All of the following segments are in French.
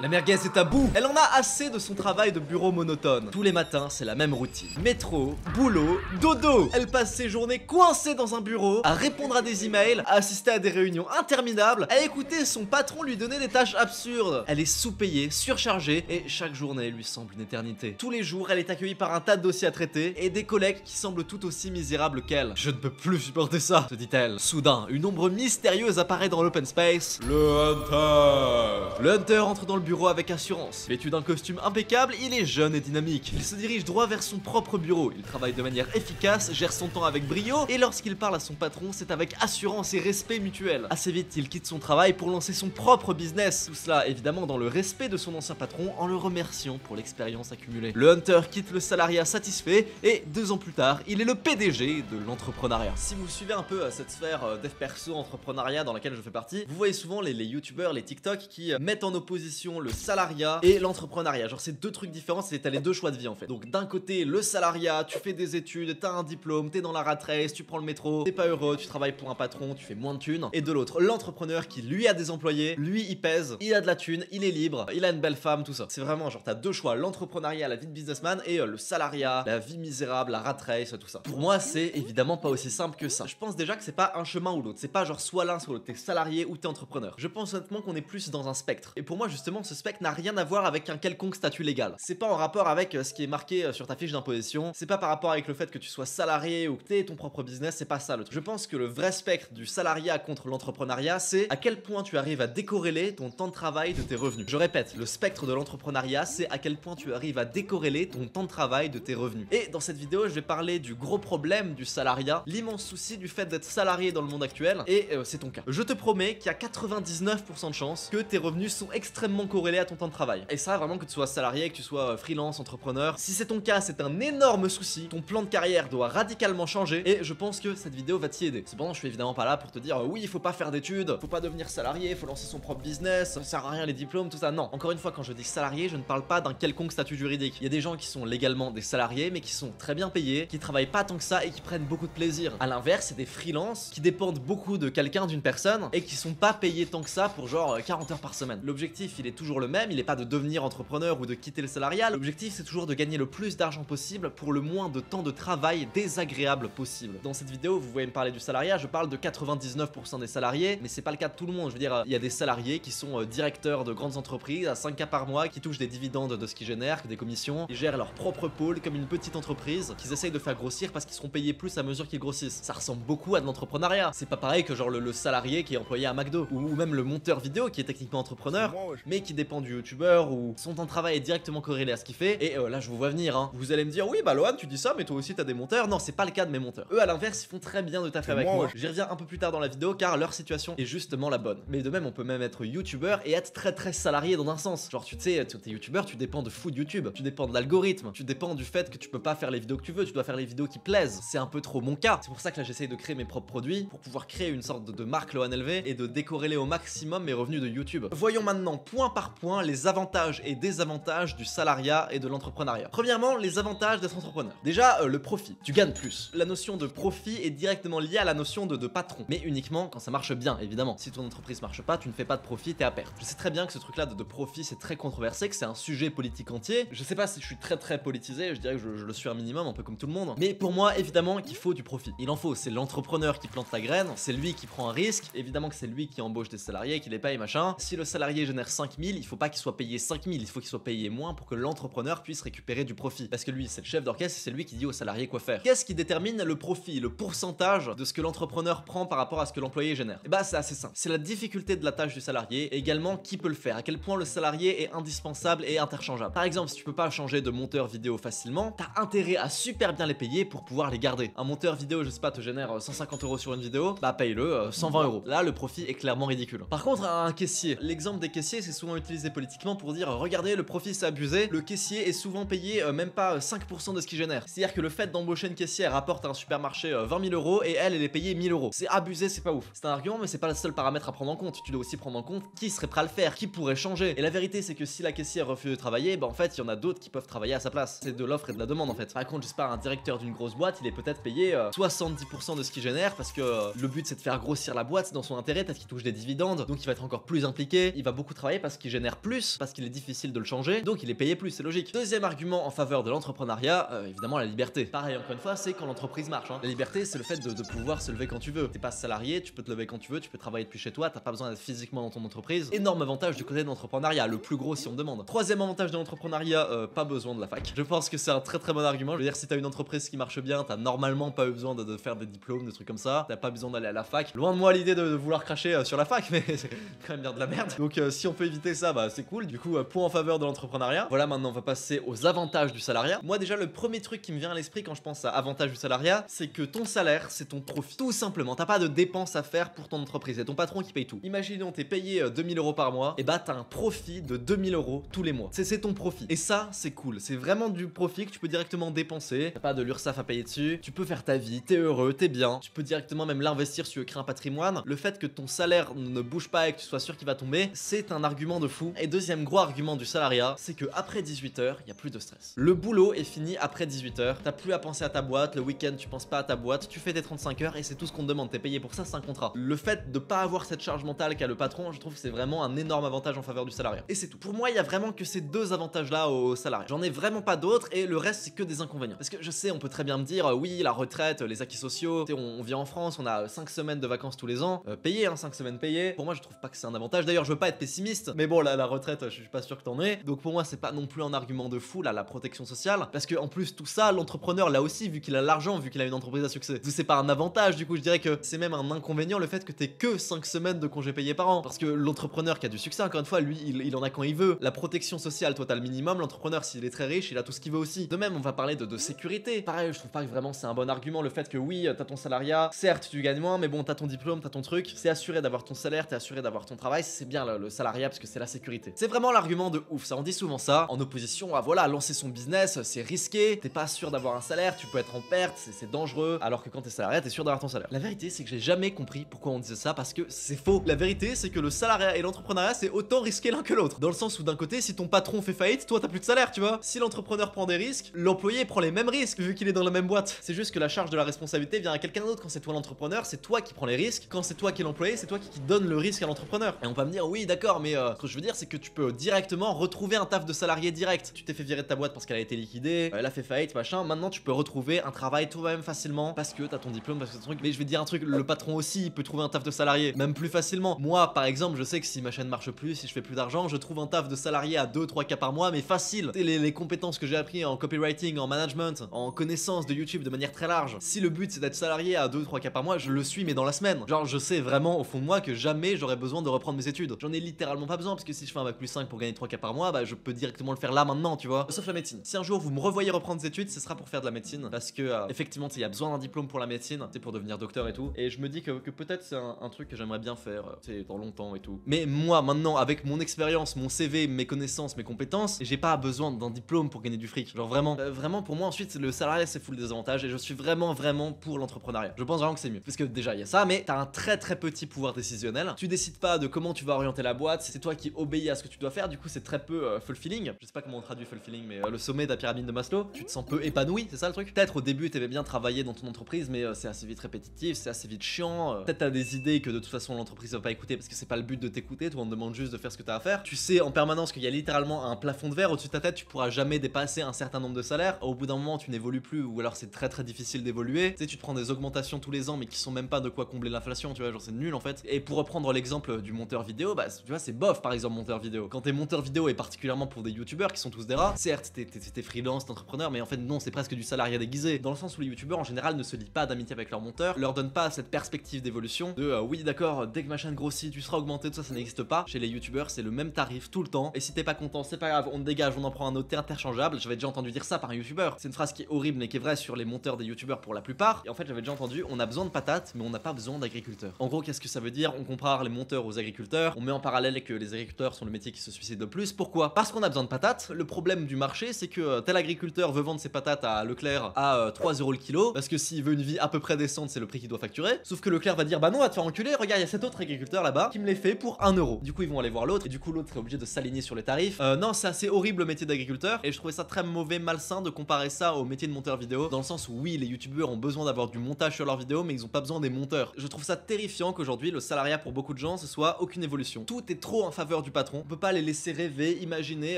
La merguez est à bout, elle en a assez de son travail de bureau monotone. Tous les matins, c'est la même routine. Métro, boulot, dodo. Elle passe ses journées coincée dans un bureau, à répondre à des emails, à assister à des réunions interminables, à écouter son patron lui donner des tâches absurdes. Elle est sous-payée, surchargée, et chaque journée lui semble une éternité. Tous les jours, elle est accueillie par un tas de dossiers à traiter, et des collègues qui semblent tout aussi misérables qu'elle. Je ne peux plus supporter ça, se dit-elle. Soudain, une ombre mystérieuse apparaît dans l'open space. Le Hunter. Le Hunter entre dans le bureau avec assurance. Vêtu d'un costume impeccable, il est jeune et dynamique. Il se dirige droit vers son propre bureau. Il travaille de manière efficace, gère son temps avec brio, et lorsqu'il parle à son patron, c'est avec assurance et respect mutuel. Assez vite, il quitte son travail pour lancer son propre business. Tout cela, évidemment, dans le respect de son ancien patron, en le remerciant pour l'expérience accumulée. Le Hunter quitte le salariat satisfait, et 2 ans plus tard, il est le PDG de l'entrepreneuriat. Si vous suivez un peu cette sphère dev perso, entrepreneuriat dans laquelle je fais partie, vous voyez souvent les youtubeurs, les TikTok qui mettent en opposition le salariat et l'entrepreneuriat. Genre c'est deux trucs différents, t'as les deux choix de vie en fait. Donc d'un côté le salariat, tu fais des études, t'as un diplôme, t'es dans la rat race, tu prends le métro, t'es pas heureux, tu travailles pour un patron, tu fais moins de thunes. Et de l'autre, l'entrepreneur qui lui a des employés, lui il pèse, il a de la thune, il est libre, il a une belle femme, tout ça. C'est vraiment genre t'as deux choix, l'entrepreneuriat, la vie de businessman et le salariat, la vie misérable, la rat race, tout ça. Pour moi c'est évidemment pas aussi simple que ça. Je pense déjà que c'est pas un chemin ou l'autre, c'est pas genre soit l'un soit l'autre, t'es salarié ou t'es entrepreneur. Je pense honnêtement qu'on est plus dans un spectre. Et pour moi justement ce spectre n'a rien à voir avec un quelconque statut légal. C'est pas en rapport avec ce qui est marqué sur ta fiche d'imposition, c'est pas par rapport avec le fait que tu sois salarié ou que t'aies ton propre business, c'est pas ça le truc. Je pense que le vrai spectre du salariat contre l'entrepreneuriat, c'est à quel point tu arrives à décorréler ton temps de travail de tes revenus. Je répète, le spectre de l'entrepreneuriat, c'est à quel point tu arrives à décorréler ton temps de travail de tes revenus. Et dans cette vidéo, je vais parler du gros problème du salariat, l'immense souci du fait d'être salarié dans le monde actuel, et c'est ton cas. Je te promets qu'il y a 99% de chances que tes revenus sont extrêmement corrélés à ton temps de travail. Et ça, vraiment, que tu sois salarié, que tu sois freelance, entrepreneur, si c'est ton cas, c'est un énorme souci. Ton plan de carrière doit radicalement changer, et je pense que cette vidéo va t'y aider. Cependant, je suis évidemment pas là pour te dire oui, il faut pas faire d'études, faut pas devenir salarié, faut lancer son propre business, ça sert à rien les diplômes, tout ça. Non, encore une fois, quand je dis salarié, je ne parle pas d'un quelconque statut juridique. Il y a des gens qui sont légalement des salariés, mais qui sont très bien payés, qui travaillent pas tant que ça et qui prennent beaucoup de plaisir. À l'inverse, c'est des freelances qui dépendent beaucoup de quelqu'un, d'une personne, et qui sont pas payés tant que ça pour genre 40 heures par semaine. L'objectif, il est toujours le même, il est pas de devenir entrepreneur ou de quitter le salariat. L'objectif, c'est toujours de gagner le plus d'argent possible pour le moins de temps de travail désagréable possible. Dans cette vidéo, vous voyez me parler du salariat, je parle de 99% des salariés, mais c'est pas le cas de tout le monde. Je veux dire, il y a des salariés qui sont directeurs de grandes entreprises à 5K par mois, qui touchent des dividendes de ce qu'ils génèrent, des commissions, ils gèrent leur propre pôle comme une petite entreprise qu'ils essayent de faire grossir parce qu'ils seront payés plus à mesure qu'ils grossissent. Ça ressemble beaucoup à de l'entrepreneuriat. C'est pas pareil que genre le salarié qui est employé à McDo ou même le monteur vidéo qui est techniquement entrepreneur, mais qui dépend du youtubeur ou son temps de travail est directement corrélé à ce qu'il fait. Et là je vous vois venir hein. Vous allez me dire oui bah Lohan tu dis ça mais toi aussi t'as des monteurs. Non c'est pas le cas de mes monteurs. Eux à l'inverse ils font très bien de taffer avec moi. J'y reviens un peu plus tard dans la vidéo car leur situation est justement la bonne. Mais de même on peut même être youtubeur et être très salarié dans un sens. Genre tu sais t'es youtubeur, tu dépends de fou de YouTube, tu dépends de l'algorithme, tu dépends du fait que tu peux pas faire les vidéos que tu veux, tu dois faire les vidéos qui plaisent. C'est un peu trop mon cas. C'est pour ça que là j'essaye de créer mes propres produits pour pouvoir créer une sorte de marque Lohan LV et de décorréler au maximum mes revenus de YouTube. Voyons maintenant point par point les avantages et désavantages du salariat et de l'entrepreneuriat. Premièrement, les avantages d'être entrepreneur. Déjà, le profit. Tu gagnes plus. La notion de profit est directement liée à la notion de patron, mais uniquement quand ça marche bien, évidemment. Si ton entreprise marche pas, tu ne fais pas de profit, t'es à perte. Je sais très bien que ce truc-là de profit, c'est très controversé, que c'est un sujet politique entier. Je sais pas si je suis très politisé, je dirais que je le suis un minimum, un peu comme tout le monde. Mais pour moi, évidemment qu'il faut du profit. Il en faut. C'est l'entrepreneur qui plante la graine, c'est lui qui prend un risque. Évidemment que c'est lui qui embauche des salariés, qui les paye, machin. Si le salarié génère 5000, il faut pas qu'il soit payé 5000, il faut qu'il soit payé moins pour que l'entrepreneur puisse récupérer du profit. Parce que lui, c'est le chef d'orchestre, c'est lui qui dit aux salariés quoi faire. Qu'est-ce qui détermine le profit, le pourcentage de ce que l'entrepreneur prend par rapport à ce que l'employé génère? Et bah c'est assez simple. C'est la difficulté de la tâche du salarié et également qui peut le faire, à quel point le salarié est indispensable et interchangeable. Par exemple, si tu peux pas changer de monteur vidéo facilement, t'as intérêt à super bien les payer pour pouvoir les garder. Un monteur vidéo, je sais pas, te génère 150 € sur une vidéo, bah paye-le 120 €. Là, le profit est clairement ridicule. Par contre, un caissier, l'exemple des caissiers, c'est souvent utilisé politiquement pour dire regardez, le profit c'est abusé, le caissier est souvent payé même pas 5% de ce qu'il génère. C'est-à-dire que le fait d'embaucher une caissière rapporte à un supermarché 20 000 € et elle est payée 1000 €. C'est abusé, c'est pas ouf. C'est un argument, mais c'est pas le seul paramètre à prendre en compte. Tu dois aussi prendre en compte qui serait prêt à le faire, qui pourrait changer. Et la vérité, c'est que si la caissière refuse de travailler, bah en fait, il y en a d'autres qui peuvent travailler à sa place. C'est de l'offre et de la demande en fait. Par contre, je sais pas, un directeur d'une grosse boîte, il est peut-être payé 70% de ce qu'il génère parce que le but c'est de faire grossir la boîte, c'est dans son intérêt, peut-être qu'il touche des dividendes, donc il va être encore plus impliqué, il va beaucoup travailler parce qui génère plus parce qu'il est difficile de le changer, donc il est payé plus, c'est logique. Deuxième argument en faveur de l'entrepreneuriat, évidemment la liberté. Pareil, encore une fois, c'est quand l'entreprise marche. La liberté, c'est le fait de pouvoir se lever quand tu veux. T'es pas salarié, tu peux te lever quand tu veux, tu peux travailler depuis chez toi, t'as pas besoin d'être physiquement dans ton entreprise. Énorme avantage du côté de l'entrepreneuriat, le plus gros si on me demande. Troisième avantage de l'entrepreneuriat, pas besoin de la fac. Je pense que c'est un très bon argument. Je veux dire, si t'as une entreprise qui marche bien, t'as normalement pas eu besoin de faire des diplômes, des trucs comme ça. T'as pas besoin d'aller à la fac. Loin de moi l'idée de vouloir cracher sur la fac, mais c'est quand même bien de la merde. Donc si on peut éviter ça, bah c'est cool. Du coup, point en faveur de l'entrepreneuriat. Voilà, maintenant on va passer aux avantages du salariat. Moi déjà, le premier truc qui me vient à l'esprit quand je pense à avantage du salariat, c'est que ton salaire, c'est ton profit. Tout simplement, t'as pas de dépenses à faire pour ton entreprise. C'est ton patron qui paye tout. Imaginons, t'es payé 2000 € par mois, et bah t'as un profit de 2000 € tous les mois. C'est ton profit. Et ça, c'est cool. C'est vraiment du profit que tu peux directement dépenser. T'as pas de l'URSSAF à payer dessus. Tu peux faire ta vie, t'es heureux, t'es bien. Tu peux directement même l'investir si tu veux créer un patrimoine. Le fait que ton salaire ne bouge pas et que tu sois sûr qu'il va tomber, c'est un argument de fou. Et deuxième gros argument du salariat, c'est que après 18h, il y a plus de stress. Le boulot est fini après 18h. T'as plus à penser à ta boîte. Le week-end, tu penses pas à ta boîte. Tu fais tes 35 heures et c'est tout ce qu'on te demande. T'es payé pour ça, c'est un contrat. Le fait de pas avoir cette charge mentale qu'a le patron, je trouve que c'est vraiment un énorme avantage en faveur du salariat. Et c'est tout. Pour moi, il y a vraiment que ces deux avantages-là au salariat. J'en ai vraiment pas d'autres et le reste, c'est que des inconvénients. Parce que je sais, on peut très bien me dire, oui, la retraite, les acquis sociaux, on vit en France, on a 5 semaines de vacances tous les ans, payées, 5 semaines payées. Pour moi, je trouve pas que c'est un avantage. D'ailleurs, je veux pas être pessimiste, mais bon, la retraite, je suis pas sûr que t'en aies. Donc pour moi, c'est pas non plus un argument de fou, là, la protection sociale. Parce que en plus, tout ça, l'entrepreneur, là aussi, vu qu'il a l'argent, vu qu'il a une entreprise à succès, c'est pas un avantage. Du coup, je dirais que c'est même un inconvénient le fait que t'aies que 5 semaines de congés payés par an. Parce que l'entrepreneur qui a du succès, encore une fois, lui, il en a quand il veut. La protection sociale, toi, t'as le minimum. L'entrepreneur, s'il est très riche, il a tout ce qu'il veut aussi. De même, on va parler de sécurité. Pareil, je trouve pas que vraiment c'est un bon argument le fait que oui, t'as ton salariat, certes, tu gagnes moins, mais bon, t'as ton diplôme, t'as ton truc. C'est assuré d'avoir ton salaire, t'es assuré d'avoir ton travail. C'est bien le salariat parce que c'est la sécurité. C'est vraiment l'argument de ouf. Ça, on dit souvent ça. En opposition à voilà, lancer son business, c'est risqué. T'es pas sûr d'avoir un salaire, tu peux être en perte, c'est dangereux. Alors que quand t'es salarié, t'es sûr d'avoir ton salaire. La vérité, c'est que j'ai jamais compris pourquoi on disait ça parce que c'est faux. La vérité, c'est que le salariat et l'entrepreneuriat, c'est autant risqué l'un que l'autre. Dans le sens où d'un côté, si ton patron fait faillite, toi t'as plus de salaire, tu vois. Si l'entrepreneur prend des risques, l'employé prend les mêmes risques vu qu'il est dans la même boîte. C'est juste que la charge de la responsabilité vient à quelqu'un d'autre. Quand c'est toi l'entrepreneur, c'est toi qui prends les risques. Quand c'est toi qui es l'employé, c'est toi qui donne le risque à l'entrepreneur. Et on va me dire oui, d'accord, mais ce que je veux dire, c'est que tu peux directement retrouver un taf de salarié direct. Tu t'es fait virer de ta boîte parce qu'elle a été liquidée, elle a fait faillite, machin. Maintenant, tu peux retrouver un travail toi-même facilement parce que t'as ton diplôme, parce que ton truc. Mais je vais te dire un truc, le patron aussi, il peut trouver un taf de salarié, même plus facilement. Moi, par exemple, je sais que si ma chaîne marche plus, si je fais plus d'argent, je trouve un taf de salarié à 2-3K par mois, mais facile. Les compétences que j'ai appris en copywriting, en management, en connaissance de YouTube de manière très large. Si le but c'est d'être salarié à 2-3K par mois, je le suis mais dans la semaine. Genre je sais vraiment au fond de moi que jamais j'aurais besoin de reprendre mes études. J'en ai littéralement pas besoin parce que si je fais un bac plus 5 pour gagner 3K par mois, bah je peux directement le faire là maintenant, tu vois. Sauf la médecine. Si un jour vous me revoyez reprendre des études, ce sera pour faire de la médecine parce que effectivement il y a besoin d'un diplôme pour la médecine, c'est pour devenir docteur et tout. Et je me dis que peut-être c'est un truc que j'aimerais bien faire, c'est dans longtemps et tout. Mais moi maintenant avec mon expérience, mon CV, mes connaissances, mes compétences, j'ai pas besoin d'un diplôme pour gagner du fric. Genre vraiment pour moi ensuite le salariat c'est full désavantage et je suis vraiment pour l'entrepreneuriat. Je pense vraiment que c'est mieux parce que déjà il y a ça, mais t'as un très petit pouvoir décisionnel. Tu décides pas de comment tu vas orienter la boîte, c'est toi qui obéis à ce que tu dois faire. Du coup c'est très peu fulfilling. Je sais pas comment on traduit fulfilling, mais le sommet de la pyramide de Maslow. Tu te sens peu épanoui, c'est ça le truc. Peut-être au début t'aimais bien travailler dans ton entreprise, mais c'est assez vite répétitif, c'est assez vite chiant. Peut-être t'as des idées que de toute façon l'entreprise va pas écouter parce que c'est pas le but de t'écouter. Toi on te demande juste de faire ce que t'as à faire. Tu sais en permanence qu'il y a littéralement un plafond de verre au-dessus de ta tête. Tu pourras jamais dépasser un certain nombre de salaires. Au bout d'un moment tu n'évolues plus ou alors c'est très difficile d'évoluer. Tu sais, tu te prends des augmentations tous les ans mais qui sont même pas de quoi combler l'inflation, tu vois, genre c'est nul en fait. Et pour reprendre l'exemple du monteur vidéo, bah tu vois c'est bof par exemple monteur vidéo. Quand t'es monteur vidéo et particulièrement pour des youtubeurs qui sont tous des rats, certes t'es freelance, t'es entrepreneur, mais en fait non, c'est presque du salariat déguisé. Dans le sens où les youtubeurs en général ne se lient pas d'amitié avec leurs monteurs, leur donnent pas cette perspective d'évolution de oui d'accord, dès que ma chaîne grossit tu seras augmenté, tout ça n'existe pas. Chez les youtubeurs c'est le même tarif tout le temps et si t'es pas content c'est pas grave, on te dégage, on en prend un autre, t'es interchangeable. J'avais déjà entendu dire ça par un youtubeur. C'est une phrase qui est horrible mais qui est vraie sur les monteurs des youtubeurs pour la plupart. Et en fait j'avais déjà entendu, on a besoin de patates mais on n'a pas besoin d'agriculteurs. En gros qu'est-ce que ça veut dire? On compare les monteurs aux agriculteurs, on met en parallèle que les agriculteurs sont le métier qui se suicide le plus. Pourquoi? Parce qu'on a besoin de patates. Le problème du marché c'est que tel agriculteur veut vendre ses patates à Leclerc à 3 € le kilo parce que s'il veut une vie à peu près décente c'est le prix qu'il doit facturer. Sauf que Leclerc va dire bah non, va te faire enculer, regarde il y a cet autre agriculteur là-bas qui me les fait pour 1 €. Du coup ils vont aller voir l'autre et du coup l'autre est obligé de s'aligner sur les tarifs. Non, c'est assez horrible le métier d'agriculteur et je trouvais ça très mauvais, malsain de comparer ça au métier de monteur vidéo, dans le sens où oui les youtubeurs ont besoin d'avoir du montage sur leurs vidéos mais ils ont pas besoin des monteurs. Je trouve ça terrifiant qu'aujourd'hui le salariat pour beaucoup de gens ce soit aucune évolution. Tout est trop en faveur faveur du patron. On peut pas les laisser rêver, imaginer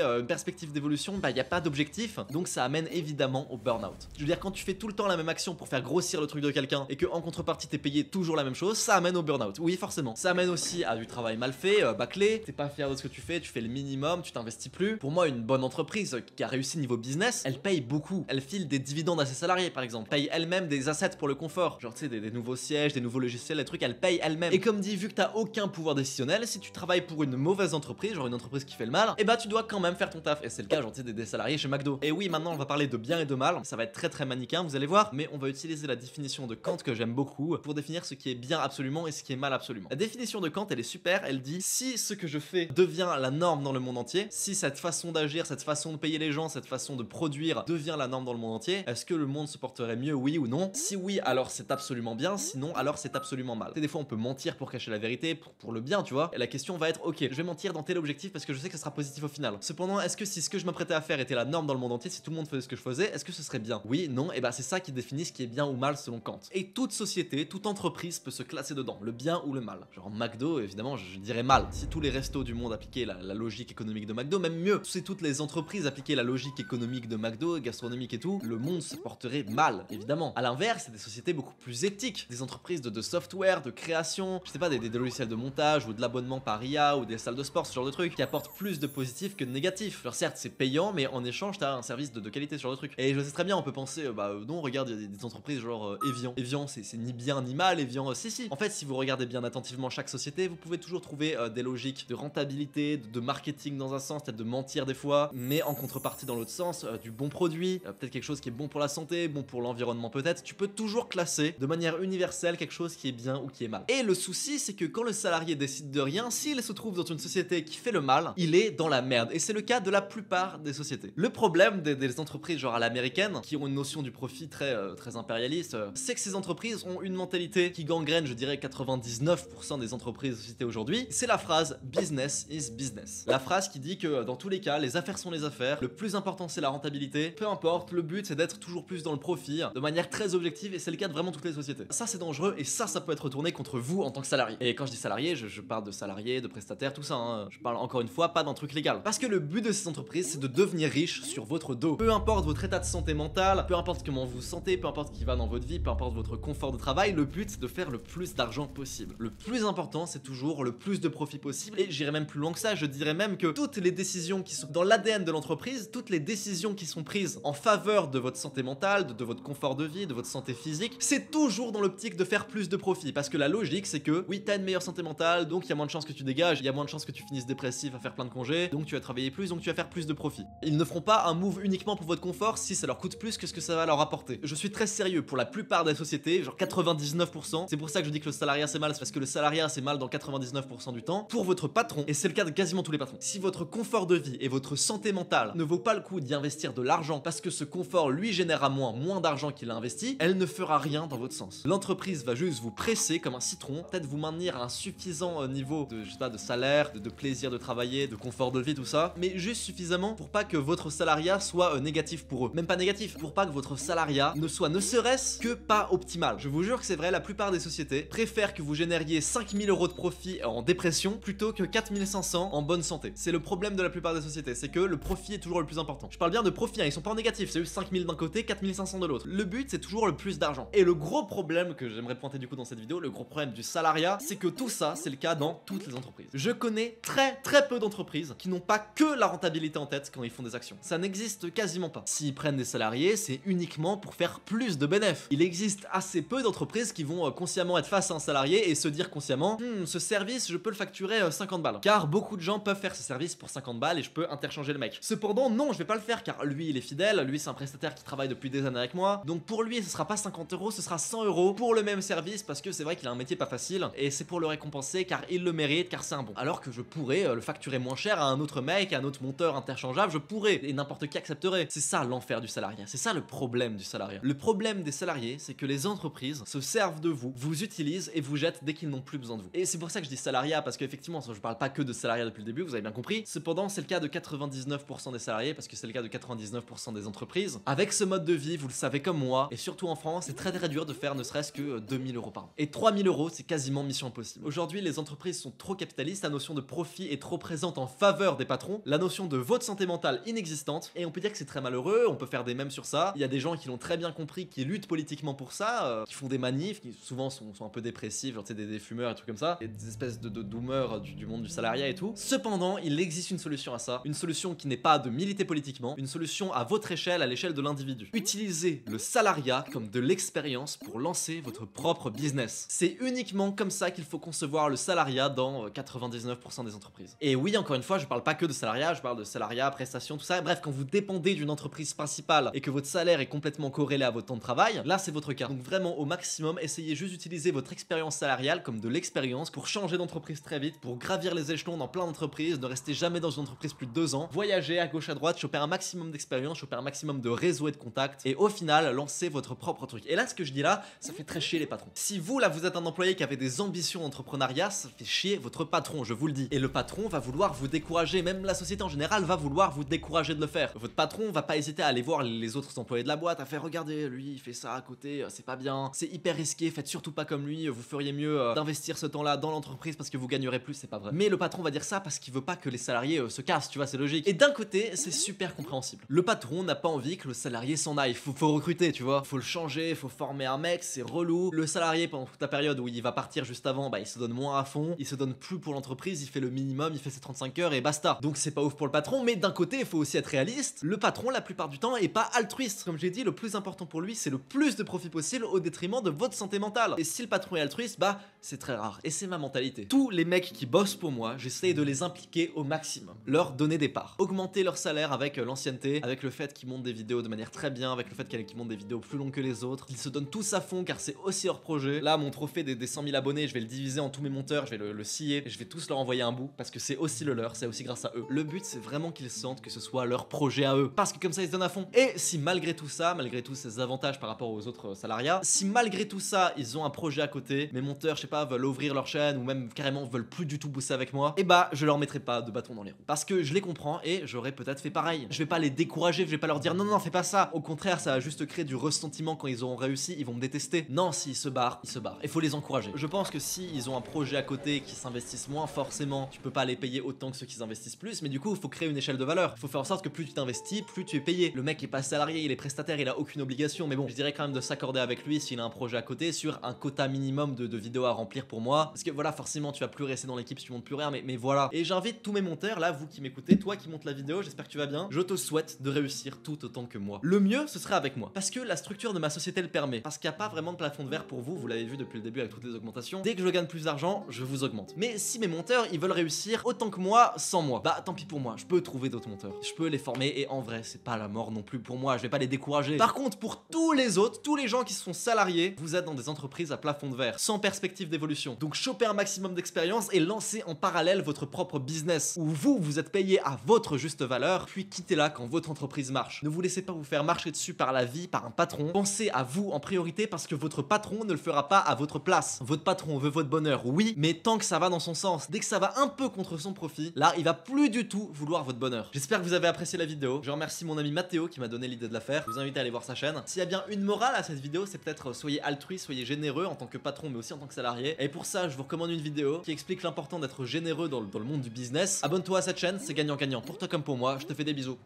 une perspective d'évolution, bah y a pas d'objectif, donc ça amène évidemment au burn-out. Je veux dire, quand tu fais tout le temps la même action pour faire grossir le truc de quelqu'un et que en contrepartie t'es payé toujours la même chose, ça amène au burn-out. Oui, forcément. Ça amène aussi à du travail mal fait, bâclé, t'es pas fier de ce que tu fais le minimum, tu t'investis plus. Pour moi, une bonne entreprise qui a réussi niveau business, elle paye beaucoup. Elle file des dividendes à ses salariés, par exemple. Paye elle-même des assets pour le confort. Genre, tu sais, des nouveaux sièges, des nouveaux logiciels, des trucs, elle paye elle-même. Et comme dit, vu que t'as aucun pouvoir décisionnel, si tu travailles pour une mauvaise entreprise, genre une entreprise qui fait le mal, et bah tu dois quand même faire ton taf. Et c'est le cas, genre, tu sais, des salariés chez McDo. Et oui, maintenant, on va parler de bien et de mal. Ça va être très manichéen, vous allez voir. Mais on va utiliser la définition de Kant que j'aime beaucoup pour définir ce qui est bien absolument et ce qui est mal absolument. La définition de Kant, elle est super. Elle dit, si ce que je fais devient la norme dans le monde entier, si cette façon d'agir, cette façon de payer les gens, cette façon de produire devient la norme dans le monde entier, est-ce que le monde se porterait mieux, oui ou non? Si oui, alors c'est absolument bien, sinon alors c'est absolument mal. Et des fois on peut mentir pour cacher la vérité, pour le bien, tu vois. Et la question va être, ok, je vais mentir dans tel objectif parce que je sais que ça sera positif au final. Cependant, est-ce que si ce que je m'apprêtais à faire était la norme dans le monde entier, si tout le monde faisait ce que je faisais, est-ce que ce serait bien? Oui, non, et bah c'est ça qui définit ce qui est bien ou mal selon Kant. Et toute société, toute entreprise peut se classer dedans, le bien ou le mal. Genre McDo, évidemment, je dirais mal. Si tous les restos du monde appliquaient la logique économique de McDo, même mieux, si toutes les entreprises appliquaient la logique économique de McDo, gastronomique et tout, le monde se porterait mal, évidemment. À l'inverse, c'est des sociétés beaucoup plus éthiques, des entreprises de software, de création, je sais pas, des logiciels de montage ou de l'abonnement par IA ou des salles de sport, ce genre de trucs, qui apportent plus de positifs que de négatifs. Genre certes, c'est payant, mais en échange, t'as un service de qualité, ce genre de truc. Et je sais très bien, on peut penser, non, regarde, il y a des entreprises genre Evian. Evian, c'est ni bien ni mal, Evian, si. En fait, si vous regardez bien attentivement chaque société, vous pouvez toujours trouver des logiques de rentabilité, de marketing dans un sens, peut-être de mentir des fois, mais en contrepartie dans l'autre sens, du bon produit, peut-être quelque chose qui est bon pour la santé, bon pour l'environnement peut-être, tu peux toujours classer de manière universelle quelque chose qui est bien ou qui est mal. Et le souci, c'est que quand le salarié décide de rien, s'il se trouve dans une société qui fait le mal, il est dans la merde. Et c'est le cas de la plupart des sociétés. Le problème des entreprises genre à l'américaine, qui ont une notion du profit très impérialiste, c'est que ces entreprises ont une mentalité qui gangrène, je dirais 99% des entreprises et sociétés aujourd'hui. C'est la phrase business is business. La phrase qui dit que dans tous les cas, les affaires sont les affaires, le plus important c'est la rentabilité, peu importe, le but c'est d'être toujours plus dans le profit, de manière très objective, et c'est le cas de vraiment toutes les sociétés. Ça c'est dangereux, et ça peut être retourné contre vous en tant que salarié. Et quand je dis salarié, je parle de salariés, de prestataires, tout ça, hein. Je parle encore une fois pas d'un truc légal. Parce que le but de ces entreprises, c'est de devenir riche sur votre dos. Peu importe votre état de santé mentale, peu importe comment vous vous sentez, peu importe ce qui va dans votre vie, peu importe votre confort de travail, le but c'est de faire le plus d'argent possible. Le plus important, c'est toujours le plus de profit possible, et j'irai même plus loin que ça, je dirais même que toutes les décisions qui sont dans l'ADN de l'entreprise, toutes les décisions qui sont prises en faveur de votre santé mentale, de votre confort de vie, de votre santé physique, c'est toujours dans l'optique de faire plus de profit. Parce que la logique, c'est que oui, t'as une meilleure santé mentale, donc il y a moins de chances que tu dégages, il y a moins de chances que tu finisses dépressif à faire plein de congés, donc tu vas travailler plus, donc tu vas faire plus de profit. Ils ne feront pas un move uniquement pour votre confort si ça leur coûte plus que ce que ça va leur apporter. Je suis très sérieux pour la plupart des sociétés, genre 99%. C'est pour ça que je dis que le salariat c'est mal, c'est parce que le salariat c'est mal dans 99% du temps pour votre patron, et c'est le cas de quasiment tous les patrons. Si votre confort de vie et votre santé mentale ne vaut pas le coup d'y investir de l'argent parce que ce confort lui générera moins d'argent qu'il a investi, elle ne fera rien dans votre sens. L'entreprise va juste vous presser comme un citron, peut-être vous maintenir à un suffisant niveau de, je sais pas, de salaire, de plaisir de travailler, de confort de vie, tout ça, mais juste suffisamment pour pas que votre salariat soit négatif pour eux. Même pas négatif, pour pas que votre salariat ne soit ne serait-ce que pas optimal. Je vous jure que c'est vrai, la plupart des sociétés préfèrent que vous génériez 5000 € de profit en dépression plutôt que 4500 en bonne santé. C'est le problème de la plupart des sociétés, c'est que le profit est toujours le plus important. Je parle bien de profit, hein, ils sont pas en négatif, c'est juste 5000 d'un côté, 4500 de l'autre. Le but c'est toujours le plus d'argent. Et le gros problème que j'aimerais pointer du coup dans cette vidéo, le gros problème du salariat, c'est que tout ça, c'est le cas dans toutes les entreprises. Je connais très peu d'entreprises qui n'ont pas que la rentabilité en tête quand ils font des actions. Ça n'existe quasiment pas. S'ils prennent des salariés, c'est uniquement pour faire plus de bénéfices. Il existe assez peu d'entreprises qui vont consciemment être face à un salarié et se dire consciemment ce service, je peux le facturer 50 balles. Car beaucoup de gens peuvent faire ce service pour 50 balles et je peux interchanger le mec. Cependant, non, je vais pas le faire car lui, il est fidèle, lui, c'est un prestataire qui travaille depuis des années avec moi. Donc pour lui, ce sera pas 50 €, ce sera 100 € pour le même service parce que c'est vrai qu'il a un métier pas facile et c'est pour le récompenser car il le mérite, car c'est un bon. Alors que je pourrais le facturer moins cher à un autre mec, à un autre monteur interchangeable, je pourrais et n'importe qui accepterait. C'est ça l'enfer du salariat, c'est ça le problème du salariat. Le problème des salariés, c'est que les entreprises se servent de vous, vous utilisent et vous jettent dès qu'ils n'ont plus besoin de vous. Et c'est pour ça que je dis salariat parce qu'effectivement, je parle pas que de salariat depuis le début, vous avez bien compris. Cependant, c'est le cas de 99% des salariés parce que c'est le cas de 99% des entreprises. Avec ce mode de vie, vous le savez comme moi, et surtout en France, c'est très dur de faire ne serait-ce que 2000 € par an. Et 3000 €, c'est quasiment mission impossible. Aujourd'hui, les entreprises sont trop capitalistes, la notion de profit est trop présente en faveur des patrons, la notion de votre santé mentale inexistante, et on peut dire que c'est très malheureux, on peut faire des mèmes sur ça. Il y a des gens qui l'ont très bien compris, qui luttent politiquement pour ça, qui font des manifs, qui souvent sont un peu dépressifs, genre tu sais, des fumeurs et trucs comme ça, et des espèces de doomers du monde du salariat et tout. Cependant, il existe une solution à ça, une solution qui n'est pas de militer politiquement, une solution à votre échelle, à l'échelle de l'individu. Utilisez le salariat comme de l'expérience pour lancer votre propre business. C'est uniquement comme ça qu'il faut concevoir le salariat dans 99% des entreprises. Et oui, encore une fois, je parle pas que de salariat, je parle de salariat, prestations, tout ça. Bref, quand vous dépendez d'une entreprise principale et que votre salaire est complètement corrélé à votre temps de travail, là c'est votre cas. Donc vraiment au maximum, essayez juste d'utiliser votre expérience salariale comme de l'expérience pour changer d'entreprise très vite, pour gravir les échelons dans plein d'entreprises, ne restez jamais dans une entreprise plus de 2 ans, voyager à gauche à droite, choper un maximum d'expérience, choper un maximum de réseau et de contacts, et au final, lancer votre propre truc. Et là, ce que je dis là, ça fait très chier les patrons. Si vous, là, vous êtes un employé qui avait des ambitions d'entrepreneuriat, ça fait chier votre patron, je vous le dis. Et le patron va vouloir vous décourager, même la société en général va vouloir vous décourager de le faire. Votre patron va pas hésiter à aller voir les autres employés de la boîte, à faire regardez, lui, il fait ça à côté, c'est pas bien, c'est hyper risqué, faites surtout pas comme lui, vous feriez mieux d'investir ce temps-là dans l'entreprise parce que vous gagnerez plus, c'est pas vrai. Mais le patron va dire ça parce qu'il veut pas que les salariés se cassent, tu vois, c'est logique. Et d'un côté, c'est super compréhensible. Le patron n'a pas envie que le salarié s'en aille, faut recruter, tu vois, faut le changer, faut former un mec, c'est relou. Le salarié, pendant toute la période où il va partir juste avant, bah il se donne moins à fond, il se donne plus pour l'entreprise, il fait le minimum, il fait ses 35 heures et basta. Donc c'est pas ouf pour le patron, mais d'un côté, il faut aussi être réaliste. Le patron, la plupart du temps, est pas altruiste. Comme j'ai dit, le plus important pour lui, c'est le plus de profit possible au détriment de votre santé mentale. Et si le patron est altruiste, bah c'est très rare. Et c'est ma mentalité. Tous les mecs qui bossent pour moi, j'essaye de les impliquer au maximum, leur donner des parts, augmenter leur salaire avec l'ancienneté, avec le fait qu'ils montent des vidéos de manière très bien, avec le fait qu'ils montent des vidéos plus longues que les autres, qu'ils se donnent tous à fond car c'est aussi leur projet. Là, mon trophée des 100 000 abonnés, je vais le diviser en tous mes monteurs, je vais le scier et je vais tous leur envoyer un bout parce que c'est aussi le leur, c'est aussi grâce à eux. Le but, c'est vraiment qu'ils sentent que ce soit leur projet à eux parce que comme ça, ils se donnent à fond. Et si malgré tout ça, malgré tous ces avantages par rapport aux autres salariats, si malgré tout ça, ils ont un projet à côté, mes monteurs, je sais pas, veulent ouvrir leur chaîne ou même carrément veulent plus du tout bosser avec moi, et bah, je leur mettrai pas de bâton dans les roues parce que je les comprends et j'aurais peut-être fait pareil. Je vais pas les décourager, je vais pas leur dire non, non, fais pas ça. Au contraire, ça va juste créer du ressentiment quand ils auront réussi, ils vont me détester. Non, s'ils se barrent, ils se barrent. Il faut les encourager. Je pense que si ils ont un projet à côté qui s'investissent moins, forcément, tu peux pas les payer autant que ceux qui s'investissent plus, mais du coup, il faut créer une échelle de valeur. Il faut faire en sorte que plus tu t'investis, plus tu es payé. Le mec est pas salarié, il est prestataire, il a aucune obligation, mais bon, je dirais quand même de s'accorder avec lui s'il a un projet à côté sur un quota minimum de vidéos à remplir pour moi. Parce que voilà, forcément, tu vas plus rester dans l'équipe si tu montes plus rien, mais voilà. Et j'invite tous mes monteurs, là, vous qui m'écoutez, toi qui montes la vidéo, j'espère que tu vas bien. Je te souhaite de réussir tout autant que moi. Le mieux, ce serait avec moi. Parce que la structure de ma société le permet. Parce qu'il n'y a pas vraiment de plafond de verre pour vous, vous l'avez vu depuis le début avec toutes les augmentations. Dès que je gagne plus d'argent, je vous augmente. Mais si mes monteurs, ils veulent réussir autant que moi, sans moi, bah tant pis pour moi, je peux trouver d'autres monteurs. Je peux les former et en vrai, c'est pas la mort non plus pour moi, je vais pas les décourager. Par contre, pour tous les autres, tous les gens qui sont salariés, vous êtes dans des entreprises à plafond de verre, sans perspective d'évolution. Donc chopez un maximum d'expérience et lancez en parallèle votre propre business, où vous êtes payé à votre juste valeur, puis quittez-la quand votre entreprise marche. Ne vous laissez pas vous faire marcher dessus par la vie, par un patron. Pensez à vous en priorité parce que votre patron ne le fera pas à votre place. Votre patron veut votre bonheur, oui, mais tant que ça va dans son sens, dès que ça va un peu contre son profit, là, il va plus du tout vouloir votre bonheur. J'espère que vous avez apprécié la vidéo. Je remercie mon ami Mathéo qui m'a donné l'idée de la faire. Je vous invite à aller voir sa chaîne. S'il y a bien une morale à cette vidéo, c'est peut-être soyez altruiste, soyez généreux en tant que patron, mais aussi en tant que salarié. Et pour ça, je vous recommande une vidéo qui explique l'important d'être généreux dans le monde du business. Abonne-toi à cette chaîne, c'est gagnant-gagnant pour toi comme pour moi. Je te fais des bisous.